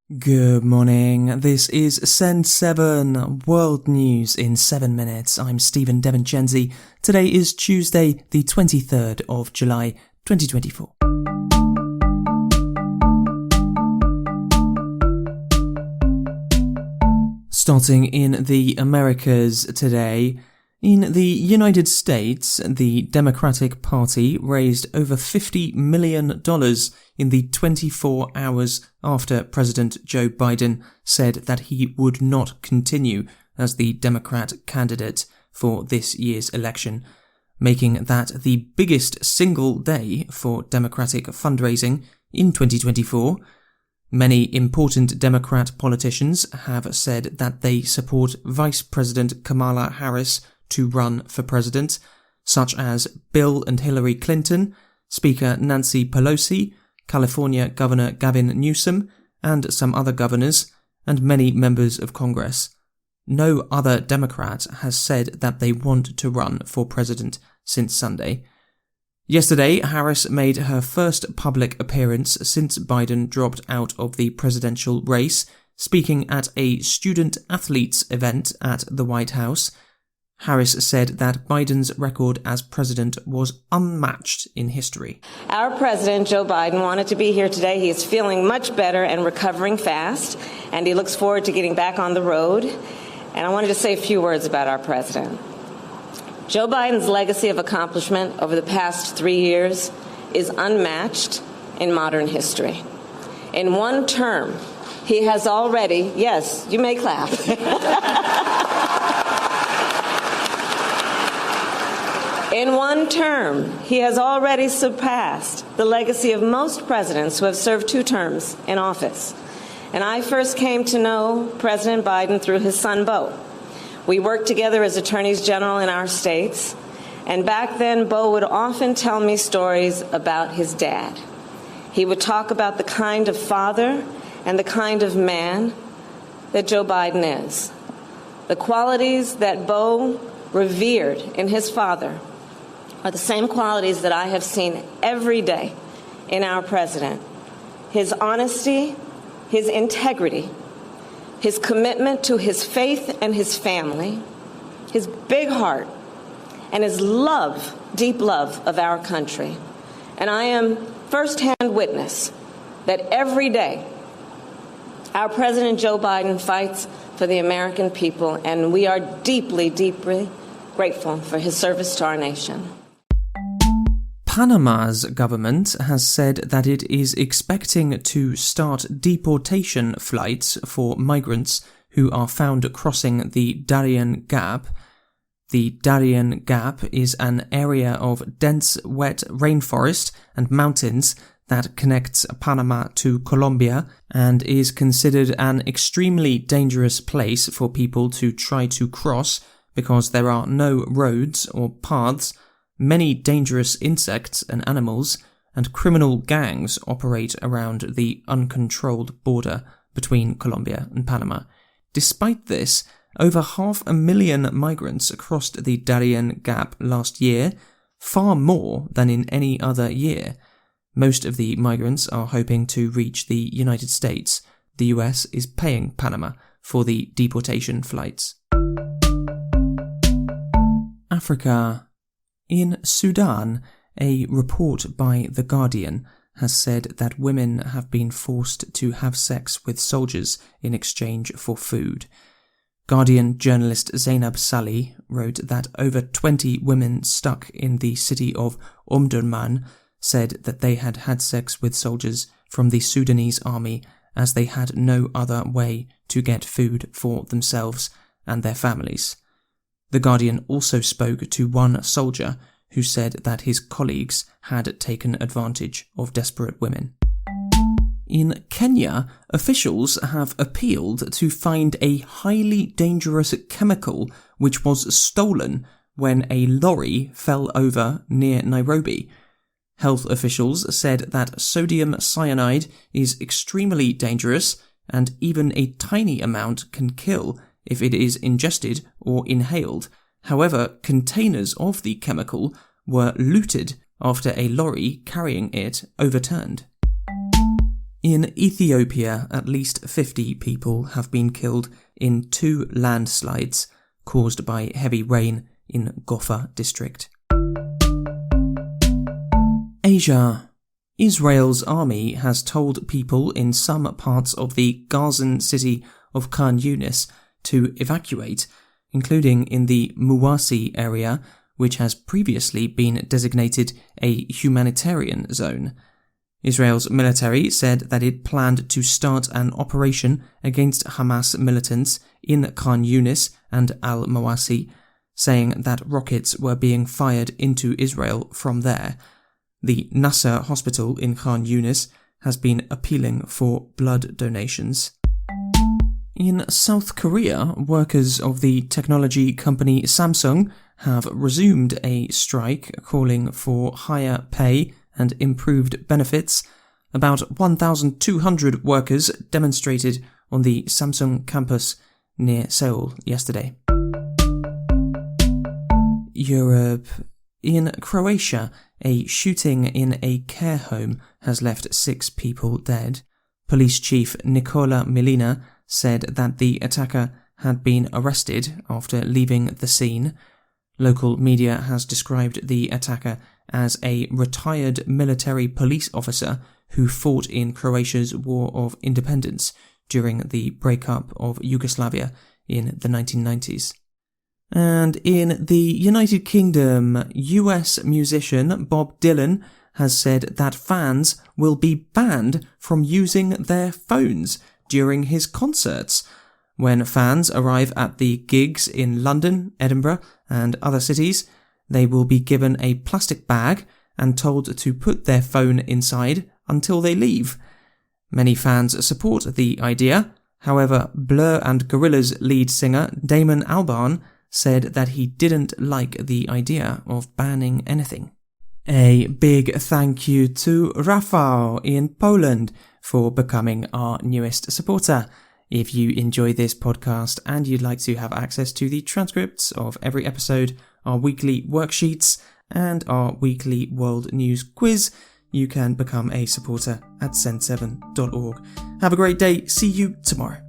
Good morning, this is Send 7, World News in 7 minutes. I'm Stephen Devincenzi. Today is Tuesday, the 23rd of July, 2024. Starting in the Americas today, in the United States, the Democratic Party raised over $50 million in the 24 hours after President Joe Biden said that he would not continue as the Democrat candidate for this year's election, making that the biggest single day for Democratic fundraising in 2024. Many important Democrat politicians have said that they support Vice President Kamala Harris to run for president, such as Bill and Hillary Clinton, Speaker Nancy Pelosi, California Governor Gavin Newsom, and some other governors, and many members of Congress. No other Democrat has said that they want to run for president since Sunday. Yesterday, Harris made her first public appearance since Biden dropped out of the presidential race, speaking at a student-athletes event at the White House. Harris said that Biden's record as president was unmatched in history. Our president, Joe Biden, wanted to be here today. He is feeling much better and recovering fast, and he looks forward to getting back on the road. And I wanted to say a few words about our president. Joe Biden's legacy of accomplishment over the past 3 years is unmatched in modern history. In one term, he has already, yes, you may clap. In one term, he has already surpassed the legacy of most presidents who have served 2 terms in office. And I first came to know President Biden through his son, Beau. We worked together as attorneys general in our states, and back then, Beau would often tell me stories about his dad. He would talk about the kind of father and the kind of man that Joe Biden is. The qualities that Beau revered in his father are the same qualities that I have seen every day in our president. His honesty, his integrity, his commitment to his faith and his family, his big heart, and his love, deep love of our country. And I am firsthand witness that every day our President Joe Biden fights for the American people, and we are deeply, deeply grateful for his service to our nation. Panama's government has said that it is expecting to start deportation flights for migrants who are found crossing the Darien Gap. The Darien Gap is an area of dense, wet rainforest and mountains that connects Panama to Colombia and is considered an extremely dangerous place for people to try to cross because there are no roads or paths. Many dangerous insects and animals and criminal gangs operate around the uncontrolled border between Colombia and Panama. Despite this, over 500,000 migrants crossed the Darien Gap last year, far more than in any other year. Most of the migrants are hoping to reach the United States. The US is paying Panama for the deportation flights. Africa. In Sudan, a report by The Guardian has said that women have been forced to have sex with soldiers in exchange for food. Guardian journalist Zainab Salih wrote that over 20 women stuck in the city of Omdurman said that they had had sex with soldiers from the Sudanese army as they had no other way to get food for themselves and their families. The Guardian also spoke to one soldier who said that his colleagues had taken advantage of desperate women. In Kenya, officials have appealed to find a highly dangerous chemical which was stolen when a lorry fell over near Nairobi. Health officials said that sodium cyanide is extremely dangerous and even a tiny amount can kill if it is ingested or inhaled. However, containers of the chemical were looted after a lorry carrying it overturned. In Ethiopia, at least 50 people have been killed in 2 landslides caused by heavy rain in Gofa district. Asia. Israel's army has told people in some parts of the Gazan city of Khan Younis to evacuate, including in the Muwasi area, which has previously been designated a humanitarian zone. Israel's military said that it planned to start an operation against Hamas militants in Khan Younis and al-Mawasi, saying that rockets were being fired into Israel from there. The Nasser hospital in Khan Younis has been appealing for blood donations. In South Korea, workers of the technology company Samsung have resumed a strike calling for higher pay and improved benefits. About 1,200 workers demonstrated on the Samsung campus near Seoul yesterday. Europe. In Croatia, a shooting in a care home has left 6 people dead. Police Chief Nikola Milina said that the attacker had been arrested after leaving the scene. Local media has described the attacker as a retired military police officer who fought in Croatia's War of Independence during the breakup of Yugoslavia in the 1990s. And in the United Kingdom, US musician Bob Dylan has said that fans will be banned from using their phones during his concerts. When fans arrive at the gigs in London, Edinburgh, and other cities, they will be given a plastic bag and told to put their phone inside until they leave. Many fans support the idea. However, Blur and Gorillaz lead singer Damon Albarn said that he didn't like the idea of banning anything. A big thank you to Rafał in Poland for becoming our newest supporter. If you enjoy this podcast and you'd like to have access to the transcripts of every episode, our weekly worksheets, and our weekly world news quiz, you can become a supporter at send7.org. Have a great day. See you tomorrow.